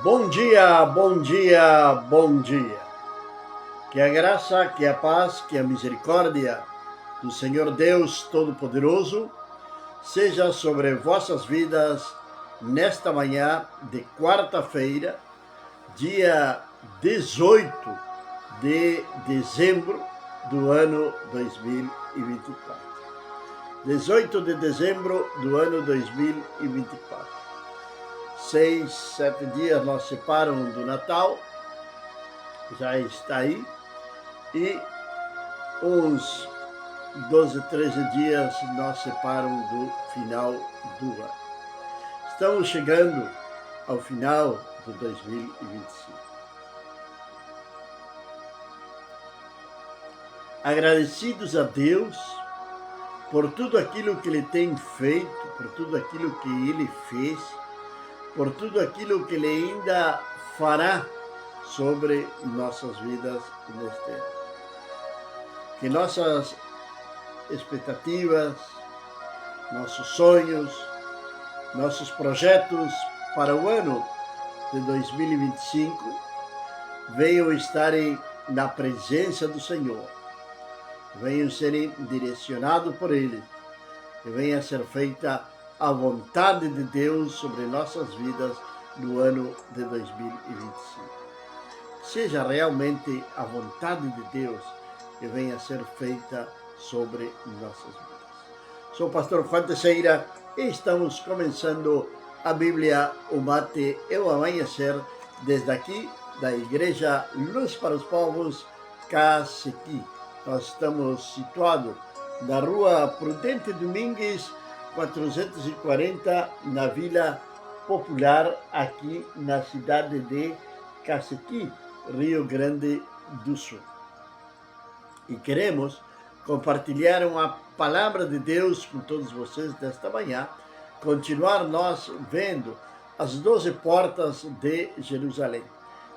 Bom dia, bom dia, bom dia. Que a graça, que a paz, que a misericórdia do Senhor Deus Todo-Poderoso seja sobre vossas vidas nesta manhã de quarta-feira, dia 18 de dezembro do ano 2024. 18 de dezembro do ano 2024. 6, 7 dias nos separam do Natal, já está aí, e uns 12, 13 dias nos separam do final do ano. Estamos chegando ao final de 2025. Agradecidos a Deus por tudo aquilo que Ele tem feito, por tudo aquilo que Ele fez, por tudo aquilo que Ele ainda fará sobre nossas vidas neste ano. Que nossas expectativas, nossos sonhos, nossos projetos para o ano de 2025 venham estarem na presença do Senhor, venham serem direcionados por Ele, que venha ser feita a vontade de Deus sobre nossas vidas no ano de 2025. Seja realmente a vontade de Deus que venha a ser feita sobre nossas vidas. Sou o pastor Juan Teixeira e estamos começando a Bíblia, o Mate e o Amanhecer desde aqui da Igreja Luz para os Povos, Cacequi. Nós estamos situados na Rua Prudente Domingues, 440, na Vila Popular, aqui na cidade de Cacequi, Rio Grande do Sul. E queremos compartilhar uma palavra de Deus com todos vocês desta manhã, continuar nós vendo as 12 portas de Jerusalém.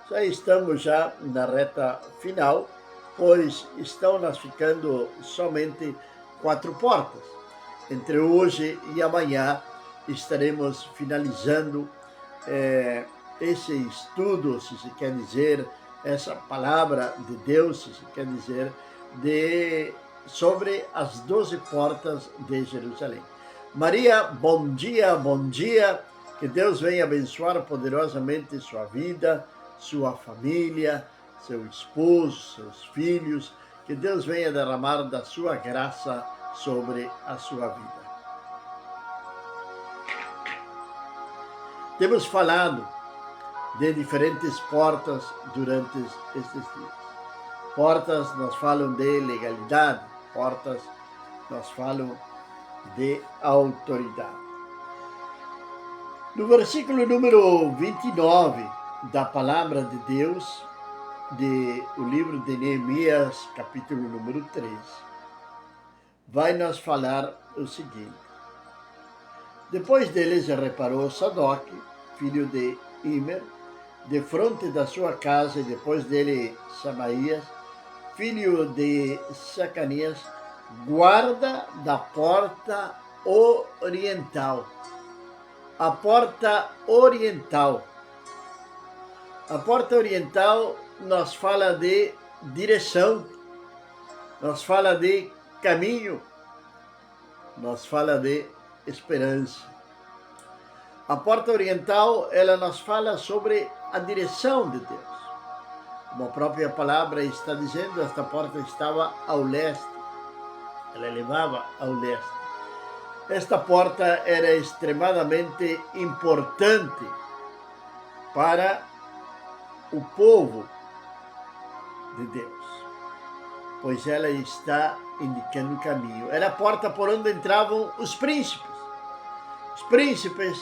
Já estamos na reta final, pois estão nos ficando somente 4 portas. Entre hoje e amanhã estaremos finalizando esse estudo, se se quer dizer, essa palavra de Deus, se se quer dizer, sobre as 12 portas de Jerusalém. Maria, bom dia, que Deus venha abençoar poderosamente sua vida, sua família, seu esposo, seus filhos, que Deus venha derramar da sua graça sobre a sua vida. Temos falado de diferentes portas durante estes dias. Portas nos falam de legalidade, portas nos falam de autoridade. No versículo número 29 da palavra de Deus, do livro de Neemias, capítulo número 3, vai nos falar o seguinte: depois deles reparou Sadoc, filho de Imer, de fronte da sua casa, e depois dele Samaías, filho de Sacanias, guarda da porta oriental. A porta oriental. A porta oriental nos fala de direção, nos fala de caminho, nos fala de esperança. A porta oriental, ela nos fala sobre a direção de Deus. Como a própria palavra está dizendo, esta porta estava ao leste, ela levava ao leste. Esta porta era extremadamente importante para o povo de Deus, pois ela está indicando o caminho. Era a porta por onde entravam os príncipes. Os príncipes,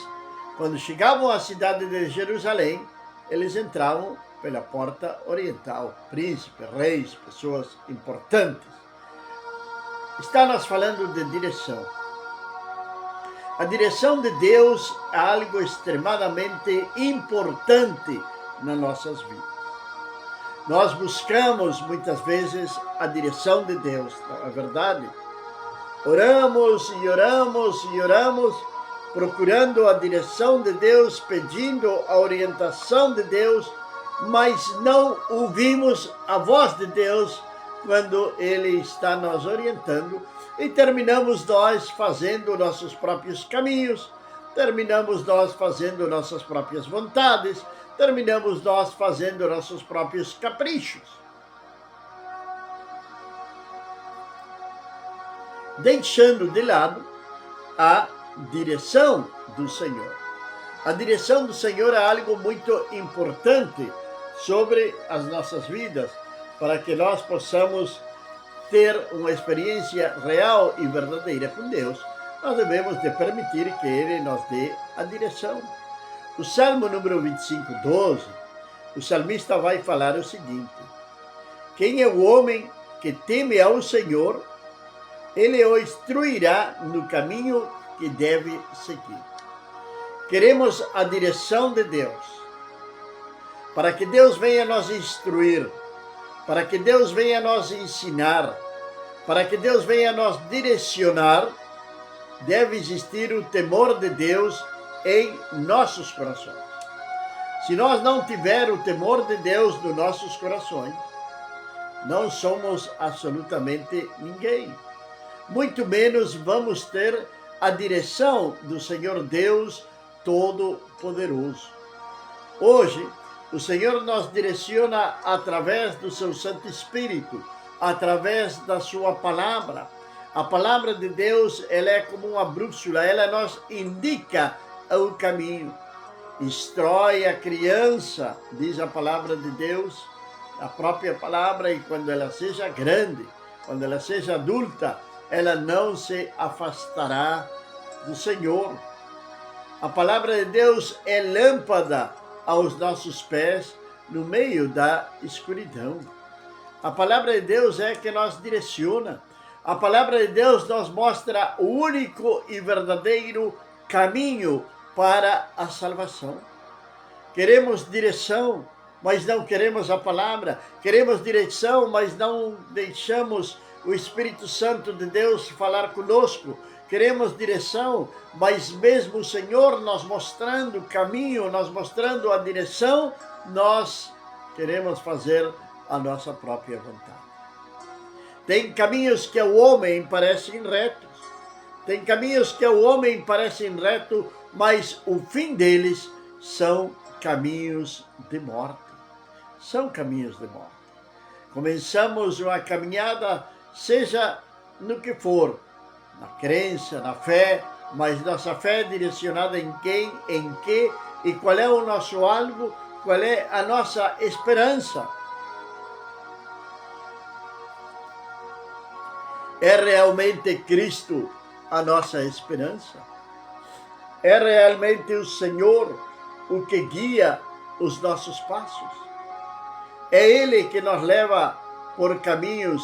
quando chegavam à cidade de Jerusalém, eles entravam pela porta oriental. Príncipes, reis, pessoas importantes. Está nos falando de direção. A direção de Deus é algo extremadamente importante nas nossas vidas. Nós buscamos muitas vezes a direção de Deus, não é verdade? Oramos e oramos e oramos, procurando a direção de Deus, pedindo a orientação de Deus, mas não ouvimos a voz de Deus quando Ele está nos orientando, e terminamos nós fazendo nossos próprios caminhos, terminamos nós fazendo nossas próprias vontades, terminamos nós fazendo nossos próprios caprichos, deixando de lado a direção do Senhor. A direção do Senhor é algo muito importante sobre as nossas vidas, para que nós possamos ter uma experiência real e verdadeira com Deus. Nós devemos de permitir que Ele nos dê a direção. O Salmo número 25, 12, o salmista vai falar o seguinte: quem é o homem que teme ao Senhor, Ele o instruirá no caminho que deve seguir. Queremos a direção de Deus, para que Deus venha nos instruir, para que Deus venha nos ensinar, para que Deus venha nos direcionar. Deve existir o temor de Deus em nossos corações. Se nós não tivermos o temor de Deus nos nossos corações, não somos absolutamente ninguém. Muito menos vamos ter a direção do Senhor Deus Todo-Poderoso. Hoje, o Senhor nos direciona através do seu Santo Espírito, através da sua palavra. A palavra de Deus, ela é como uma bússola, ela nos indica o caminho. Instrui a criança, diz a palavra de Deus, a própria palavra, e quando ela seja grande, quando ela seja adulta, ela não se afastará do Senhor. A palavra de Deus é lâmpada aos nossos pés no meio da escuridão. A palavra de Deus é que nos direciona. A palavra de Deus nos mostra o único e verdadeiro caminho para a salvação. Queremos direção, mas não queremos a palavra. Queremos direção, mas não deixamos o Espírito Santo de Deus falar conosco. Queremos direção, mas mesmo o Senhor nos mostrando o caminho, nos mostrando a direção, nós queremos fazer a nossa própria vontade. Tem caminhos que ao homem parecem retos. Tem caminhos que ao homem parecem retos, mas o fim deles são caminhos de morte. São caminhos de morte. Começamos uma caminhada, seja no que for, na crença, na fé, mas nossa fé é direcionada em quem, em que e qual é o nosso alvo, qual é a nossa esperança. É realmente Cristo a nossa esperança? É realmente o Senhor o que guia os nossos passos? É Ele que nos leva por caminhos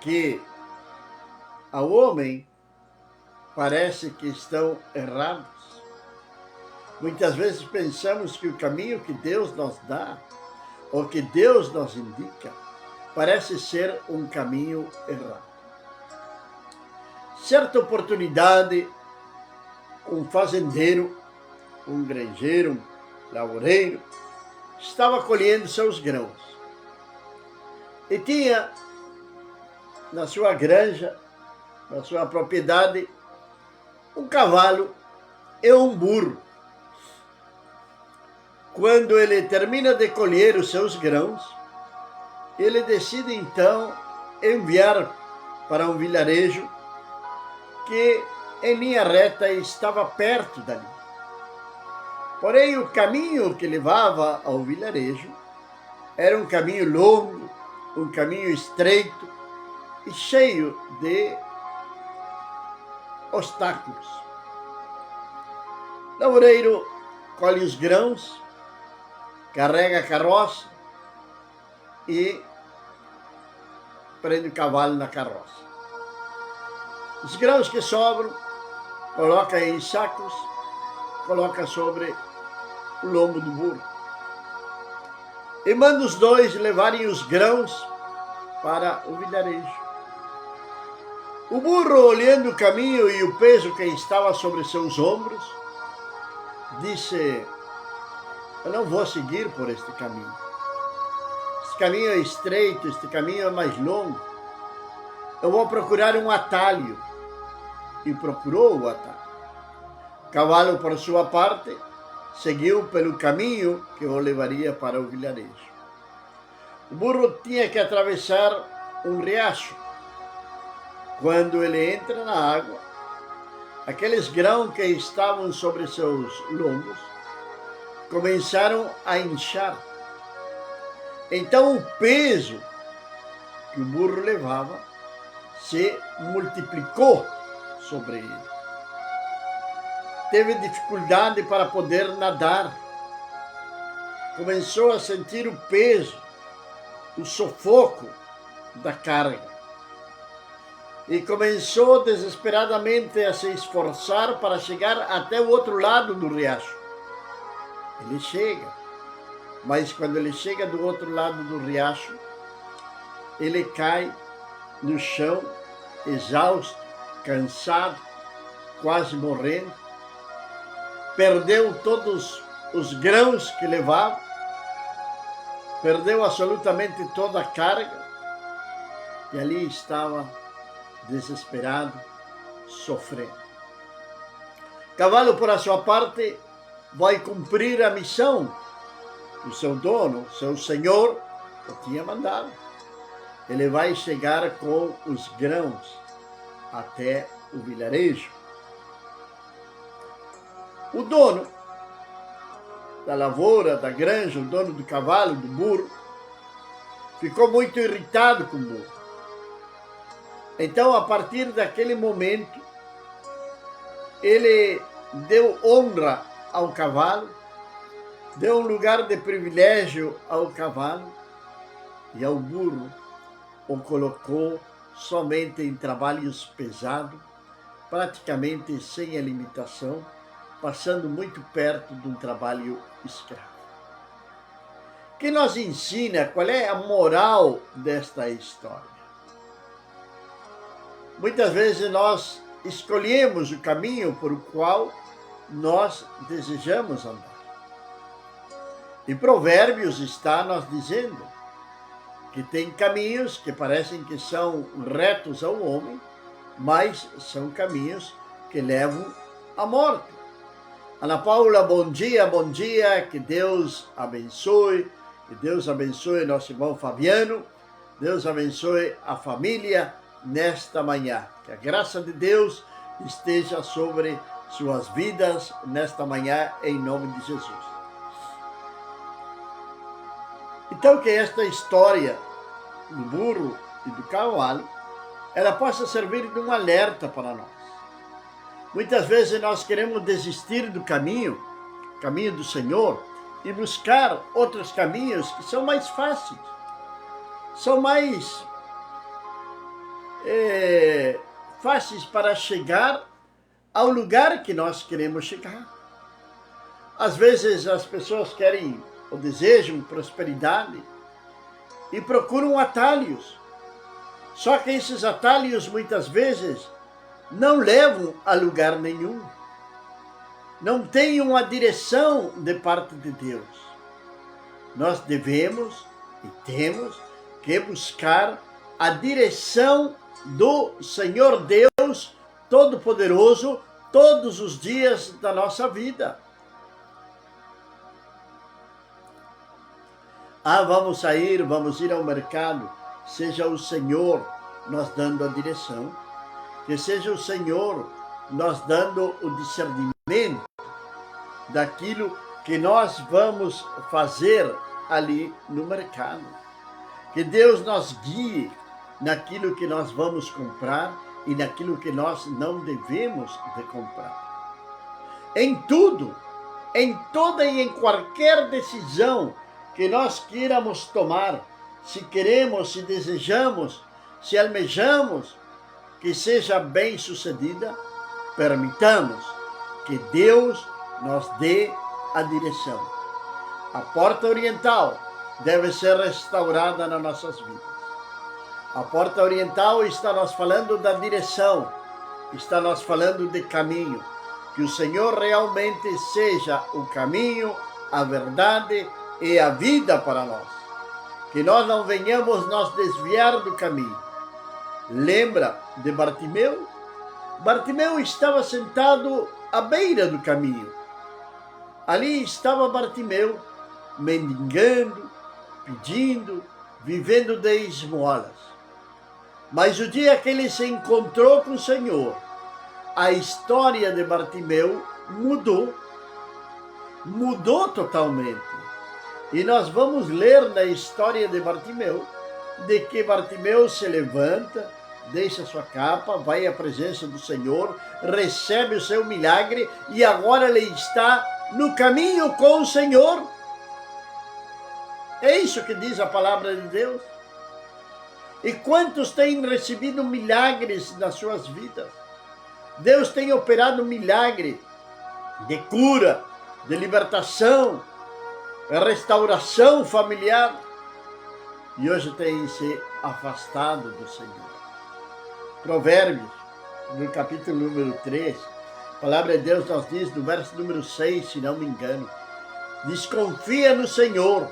que ao homem parece que estão errados. Muitas vezes pensamos que o caminho que Deus nos dá, ou que Deus nos indica, parece ser um caminho errado. Certa oportunidade, um fazendeiro, um granjeiro, um lavoureiro, estava colhendo seus grãos. E tinha na sua granja, na sua propriedade, um cavalo e um burro. Quando ele termina de colher os seus grãos, ele decide então enviar para um vilarejo que em linha reta estava perto dali. Porém, o caminho que levava ao vilarejo era um caminho longo, um caminho estreito e cheio de obstáculos. O lavoureiro colhe os grãos, carrega a carroça e prende o cavalo na carroça. Os grãos que sobram, coloca em sacos, coloca sobre o lombo do burro. E manda os dois levarem os grãos para o vilarejo. O burro, olhando o caminho e o peso que estava sobre seus ombros, disse: eu não vou seguir por este caminho. Este caminho é estreito, este caminho é mais longo. Eu vou procurar um atalho. E procurou o atalho. O cavalo, por sua parte, seguiu pelo caminho que o levaria para o vilarejo. O burro tinha que atravessar um riacho. Quando ele entra na água, aqueles grãos que estavam sobre seus lombos começaram a inchar. Então o peso que o burro levava se multiplicou sobre ele. Teve dificuldade para poder nadar. Começou a sentir o peso, o sufoco da carga. E começou desesperadamente a se esforçar para chegar até o outro lado do riacho. Ele chega, mas quando ele chega do outro lado do riacho, ele cai no chão, exausto, cansado, quase morrendo. Perdeu todos os grãos que levava, perdeu absolutamente toda a carga, e ali estava desesperado, sofrendo. O cavalo, por a sua parte, vai cumprir a missão que o seu dono, seu senhor, o tinha mandado. Ele vai chegar com os grãos até o vilarejo. O dono da lavoura, da granja, o dono do cavalo, do burro, ficou muito irritado com o burro. Então, a partir daquele momento, ele deu honra ao cavalo, deu um lugar de privilégio ao cavalo, e ao burro o colocou somente em trabalhos pesados, praticamente sem alimentação, passando muito perto de um trabalho escravo. O que nos ensina? Qual é a moral desta história? Muitas vezes nós escolhemos o caminho por o qual nós desejamos andar. Em Provérbios está nos dizendo que tem caminhos que parecem que são retos ao homem, mas são caminhos que levam à morte. Ana Paula, bom dia, que Deus abençoe nosso irmão Fabiano, Deus abençoe a família nesta manhã. Que a graça de Deus esteja sobre suas vidas nesta manhã, em nome de Jesus. Então, que esta história do burro e do cavalo, ela possa servir de um alerta para nós. Muitas vezes nós queremos desistir do caminho do Senhor, e buscar outros caminhos que são mais fáceis, são mais fáceis para chegar ao lugar que nós queremos chegar. Às vezes as pessoas querem ou desejam prosperidade e procuram atalhos. Só que esses atalhos muitas vezes não levam a lugar nenhum. Não têm uma direção de parte de Deus. Nós devemos e temos que buscar a direção do Senhor Deus Todo-Poderoso todos os dias da nossa vida. Vamos sair, vamos ir ao mercado. Seja o Senhor nos dando a direção. Que seja o Senhor nos dando o discernimento daquilo que nós vamos fazer ali no mercado. Que Deus nos guie naquilo que nós vamos comprar e naquilo que nós não devemos de comprar. Em tudo, em toda e em qualquer decisão que nós queiramos tomar, se queremos, se desejamos, se almejamos que seja bem sucedida, permitamos que Deus nos dê a direção. A porta oriental deve ser restaurada nas nossas vidas. A porta oriental está nos falando da direção, está nos falando de caminho. Que o Senhor realmente seja o caminho, a verdade e a vida para nós. Que nós não venhamos nos desviar do caminho. Lembra de Bartimeu? Bartimeu estava sentado à beira do caminho. Ali estava Bartimeu, mendigando, pedindo, vivendo de esmolas. Mas o dia que ele se encontrou com o Senhor, a história de Bartimeu mudou totalmente. E nós vamos ler na história de Bartimeu, de que Bartimeu se levanta, deixa sua capa, vai à presença do Senhor, recebe o seu milagre e agora ele está no caminho com o Senhor. É isso que diz a palavra de Deus. E quantos têm recebido milagres nas suas vidas? Deus tem operado milagre de cura, de libertação, de restauração familiar. E hoje tem se afastado do Senhor. Provérbios, no capítulo número 3, a palavra de Deus nos diz, no verso número 6, se não me engano, desconfia no Senhor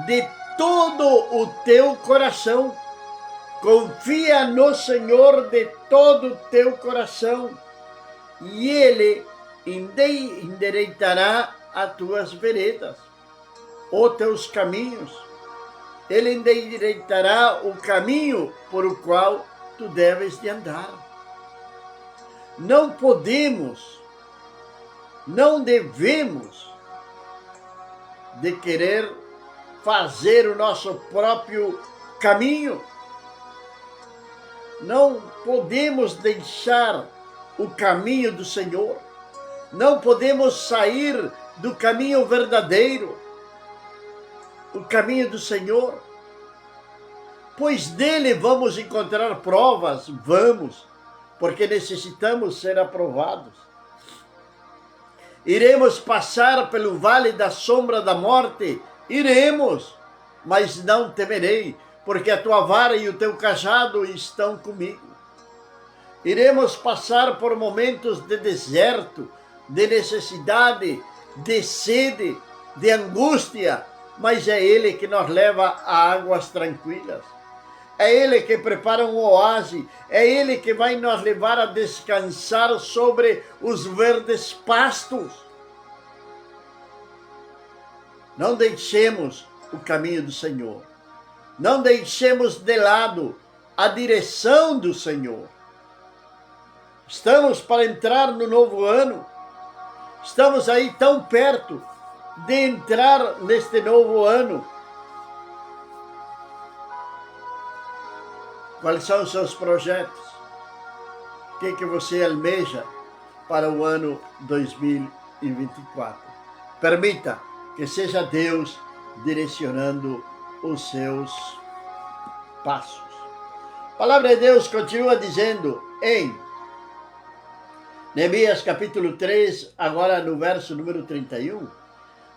de todo o teu coração. Confia no Senhor de todo o teu coração e Ele endireitará as tuas veredas, os teus caminhos. Ele endireitará o caminho por o qual tu deves de andar. Não podemos, não devemos de querer fazer o nosso próprio caminho. Não podemos deixar o caminho do Senhor. Não podemos sair do caminho verdadeiro, o caminho do Senhor. Pois dele vamos encontrar provas, vamos, porque necessitamos ser aprovados. Iremos passar pelo vale da sombra da morte, iremos, mas não temerei, porque a tua vara e o teu cajado estão comigo. Iremos passar por momentos de deserto, de necessidade, de sede, de angústia, mas é Ele que nos leva a águas tranquilas. É Ele que prepara um oásis, é Ele que vai nos levar a descansar sobre os verdes pastos. Não deixemos o caminho do Senhor. Não deixemos de lado a direção do Senhor. Estamos para entrar no novo ano. Estamos aí tão perto de entrar neste novo ano. Quais são os seus projetos? O que você almeja para o ano 2024? Permita que seja Deus direcionando os seus passos. A palavra de Deus continua dizendo em Neemias capítulo 3, agora no verso número 31.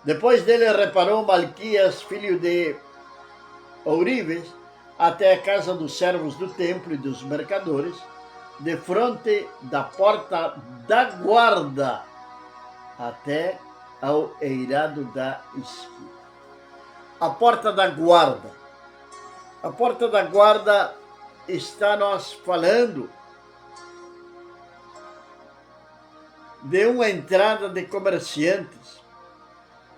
Depois dele reparou Malquias, filho de Ourives, até a casa dos servos do templo e dos mercadores, de frente da porta da guarda, até ao eirado da esquina. A porta da guarda. A porta da guarda está nos falando de uma entrada de comerciantes.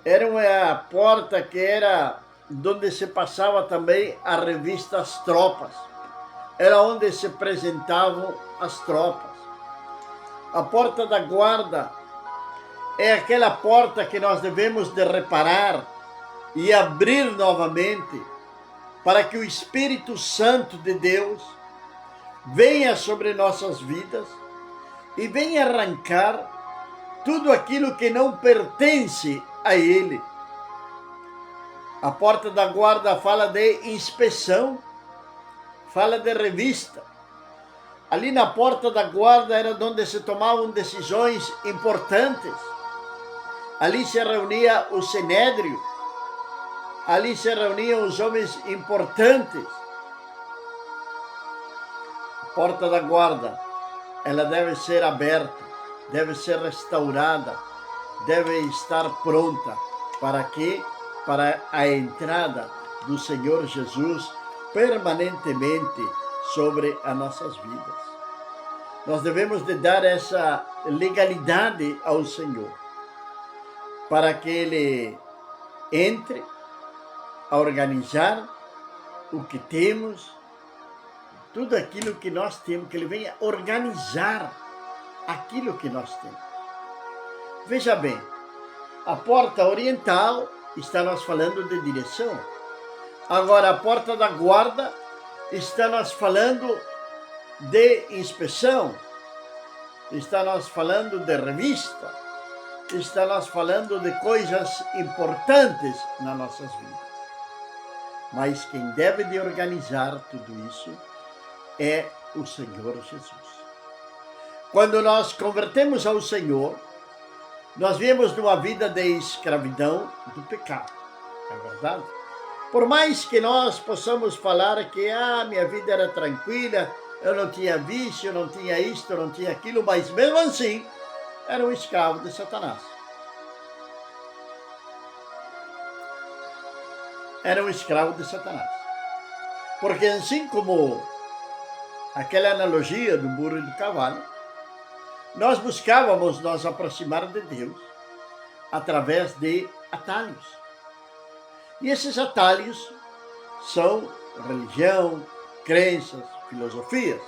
Era uma porta que era onde se passava também a revista As Tropas. Era onde se apresentavam as tropas. A porta da guarda é aquela porta que nós devemos de reparar e abrir novamente para que o Espírito Santo de Deus venha sobre nossas vidas e venha arrancar tudo aquilo que não pertence a Ele. A porta da guarda fala de inspeção, fala de revista. Ali na porta da guarda era onde se tomavam decisões importantes. Ali se reunia o Sinédrio. Ali se reuniam os homens importantes. porta da guarda, ela deve ser aberta, deve ser restaurada, deve estar pronta. Para quê? Para a entrada do Senhor Jesus permanentemente sobre as nossas vidas. Nós devemos de dar essa legalidade ao Senhor, para que Ele entre a organizar o que temos, tudo aquilo que nós temos, que Ele venha organizar aquilo que nós temos. Veja bem, a porta oriental está nós falando de direção. Agora, a porta da guarda está nós falando de inspeção, está nós falando de revista, está nós falando de coisas importantes nas nossas vidas. Mas quem deve de organizar tudo isso é o Senhor Jesus. Quando nós convertemos ao Senhor, nós viemos numa vida de escravidão do pecado, é verdade? Por mais que nós possamos falar que minha vida era tranquila, eu não tinha vício, não tinha isto, não tinha aquilo, mas mesmo assim, era um escravo de Satanás. Era um escravo de Satanás. Porque assim como aquela analogia do burro e do cavalo, nós buscávamos nos aproximar de Deus através de atalhos. E esses atalhos são religião, crenças, filosofias.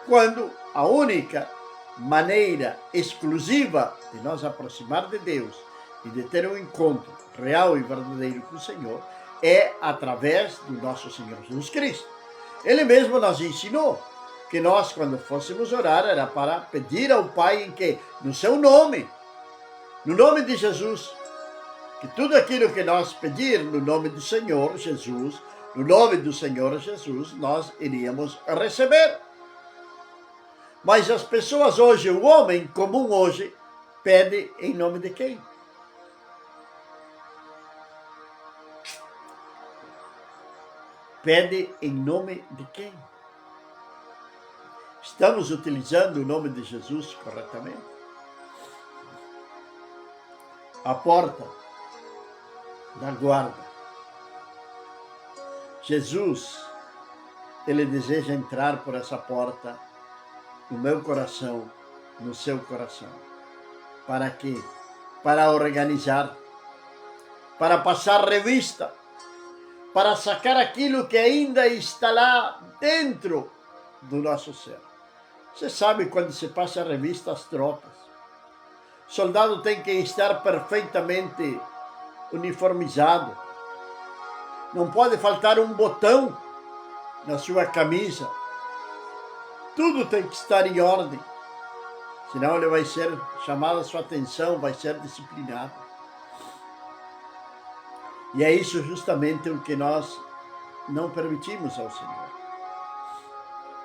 Quando a única maneira exclusiva de nos aproximar de Deus e de ter um encontro real e verdadeiro com o Senhor é através do nosso Senhor Jesus Cristo. Ele mesmo nos ensinou que nós, quando fôssemos orar, era para pedir ao Pai em que? No seu nome, no nome de Jesus, que tudo aquilo que nós pedir no nome do Senhor Jesus, no nome do Senhor Jesus, nós iríamos receber. Mas as pessoas hoje, o homem comum hoje, pede em nome de quem? Pede em nome de quem? Estamos utilizando o nome de Jesus corretamente? A porta da guarda. Jesus, Ele deseja entrar por essa porta no meu coração, no seu coração. Para quê? Para organizar, para passar revista, para sacar aquilo que ainda está lá dentro do nosso ser. Você sabe quando se passa a revista às tropas, o soldado tem que estar perfeitamente uniformizado. Não pode faltar um botão na sua camisa. Tudo tem que estar em ordem. Senão ele vai ser chamado a sua atenção, vai ser disciplinado. E é isso justamente o que nós não permitimos ao Senhor.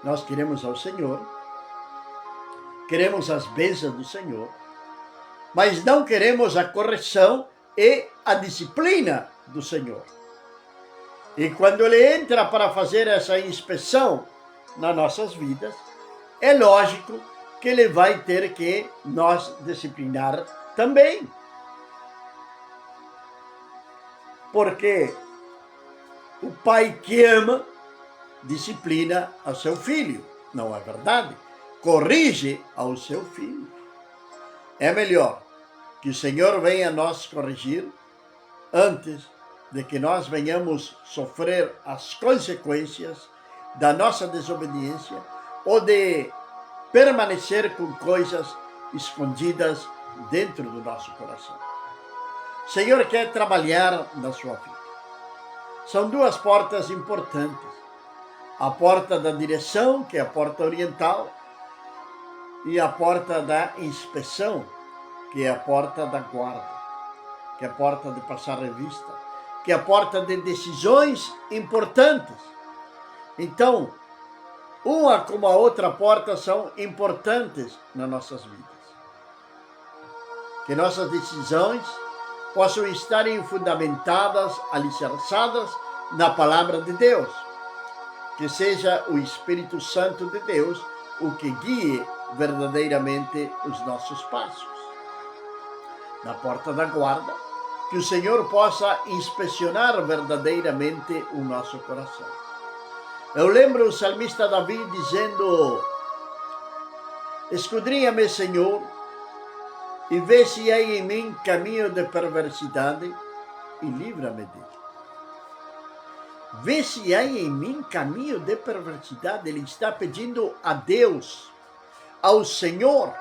Nós queremos ao Senhor, queremos as bênçãos do Senhor, mas não queremos a correção e a disciplina do Senhor. E quando Ele entra para fazer essa inspeção nas nossas vidas, é lógico que Ele vai ter que nos disciplinar também. Porque o pai que ama disciplina ao seu filho, não é verdade? Corrige ao seu filho. É melhor que o Senhor venha nos corrigir antes de que nós venhamos sofrer as consequências da nossa desobediência ou de permanecer com coisas escondidas dentro do nosso coração. O Senhor quer trabalhar na sua vida. São duas portas importantes. A porta da direção, que é a porta oriental, e a porta da inspeção, que é a porta da guarda, que é a porta de passar revista, que é a porta de decisões importantes. Então, uma como a outra porta são importantes nas nossas vidas. Que nossas decisões possam estar fundamentadas, alicerçadas na palavra de Deus. que seja o Espírito Santo de Deus o que guie verdadeiramente os nossos passos. Na porta da guarda, que o Senhor possa inspecionar verdadeiramente o nosso coração. Eu lembro o salmista Davi dizendo: esquadrinha-me, Senhor, e vê se há em mim caminho de perversidade e livra-me dele. Vê se há em mim caminho de perversidade. Ele está pedindo a Deus, ao Senhor,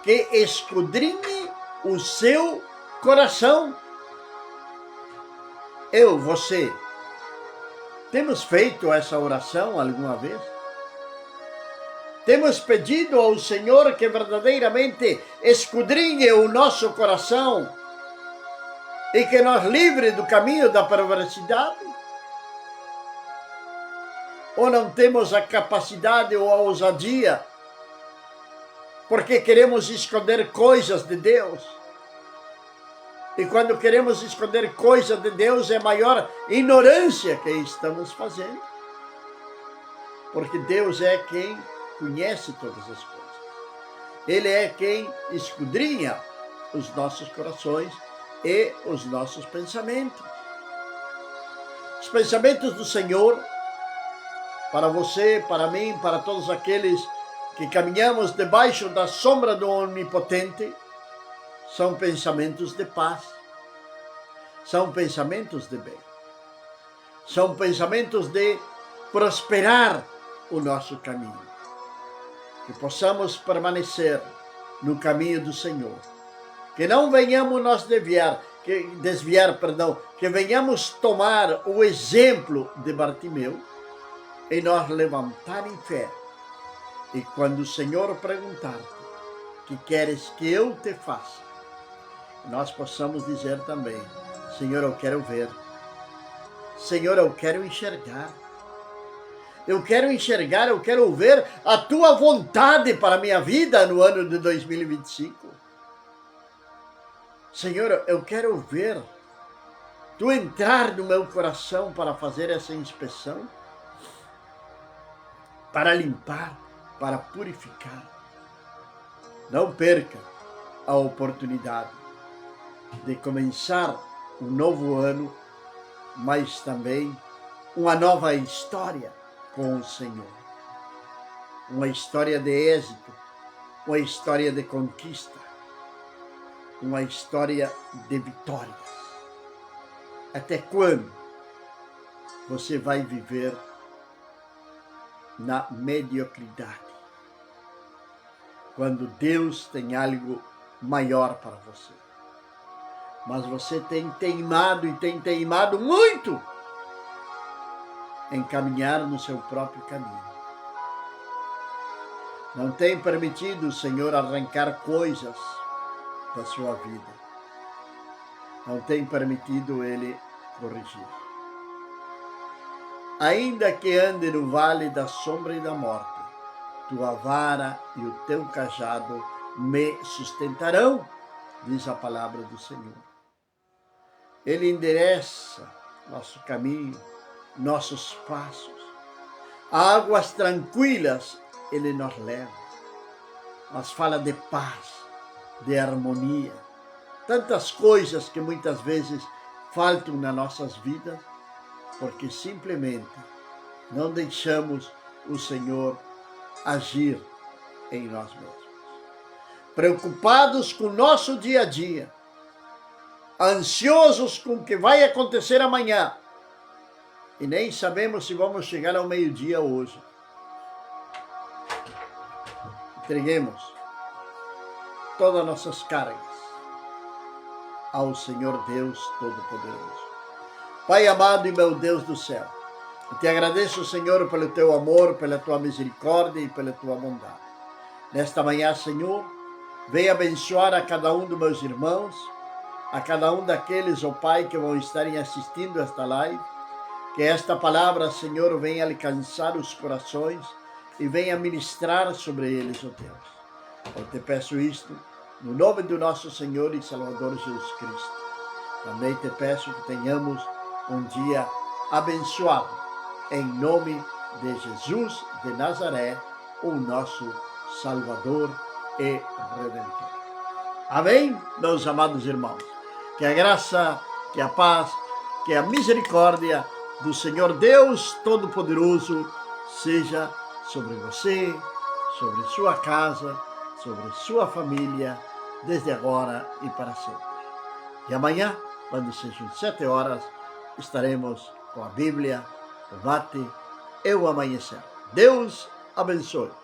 que esquadrinhe o seu coração. Você, temos feito essa oração alguma vez? Temos pedido ao Senhor que verdadeiramente esquadrinhe o nosso coração e que nos livre do caminho da perversidade? Ou não temos a capacidade ou a ousadia, porque queremos esconder coisas de Deus? E quando queremos esconder coisas de Deus, é maior ignorância que estamos fazendo. Porque Deus é quem conhece todas as coisas. Ele é quem esquadrinha os nossos corações e os nossos pensamentos. Os pensamentos do Senhor, para você, para mim, para todos aqueles que caminhamos debaixo da sombra do Onipotente, são pensamentos de paz, são pensamentos de bem, são pensamentos de prosperar o nosso caminho, que possamos permanecer no caminho do Senhor, que não venhamos nos desviar, que venhamos tomar o exemplo de Bartimeu e nós levantar em fé. E quando o Senhor perguntar-te, que queres que eu te faça, nós possamos dizer também: Senhor, eu quero ver. Senhor, eu quero enxergar. Eu quero ver a tua vontade para a minha vida no ano de 2025. Senhor, eu quero ver tu entrar no meu coração para fazer essa inspeção, para limpar, para purificar. Não perca a oportunidade de começar um novo ano, mas também uma nova história com o Senhor. Uma história de êxito, uma história de conquista, uma história de vitórias. Até quando você vai viver na mediocridade? Quando Deus tem algo maior para você. Mas você tem teimado e tem teimado muito em caminhar no seu próprio caminho. Não tem permitido o Senhor arrancar coisas da sua vida. Não tem permitido Ele corrigir. Ainda que ande no vale da sombra e da morte, tua vara e o teu cajado me sustentarão, diz a palavra do Senhor. Ele endereça nosso caminho, nossos passos. A águas tranquilas Ele nos leva. Mas fala de paz, de harmonia. Tantas coisas que muitas vezes faltam nas nossas vidas, porque simplesmente não deixamos o Senhor agir em nós mesmos. Preocupados com o nosso dia a dia, ansiosos com o que vai acontecer amanhã, e nem sabemos se vamos chegar ao meio-dia hoje. Entreguemos todas as nossas cargas ao Senhor Deus Todo-Poderoso. Pai amado e meu Deus do céu, eu te agradeço, Senhor, pelo teu amor, pela tua misericórdia e pela tua bondade. Nesta manhã, Senhor, venha abençoar a cada um dos meus irmãos, a cada um daqueles, ó Pai, que vão estarem assistindo esta live, que esta palavra, Senhor, venha alcançar os corações e venha ministrar sobre eles, ó Deus. Eu te peço isto no nome do nosso Senhor e Salvador Jesus Cristo. Também te peço que tenhamos um dia abençoado em nome de Jesus de Nazaré, o nosso Salvador e Redentor. Amém, meus amados irmãos? Que a graça, que a paz, que a misericórdia do Senhor Deus Todo-Poderoso seja sobre você, sobre sua casa, sobre sua família, desde agora e para sempre. E amanhã, quando sejam 7 horas, estaremos com a Bíblia, o mate e o amanhecer. Deus abençoe.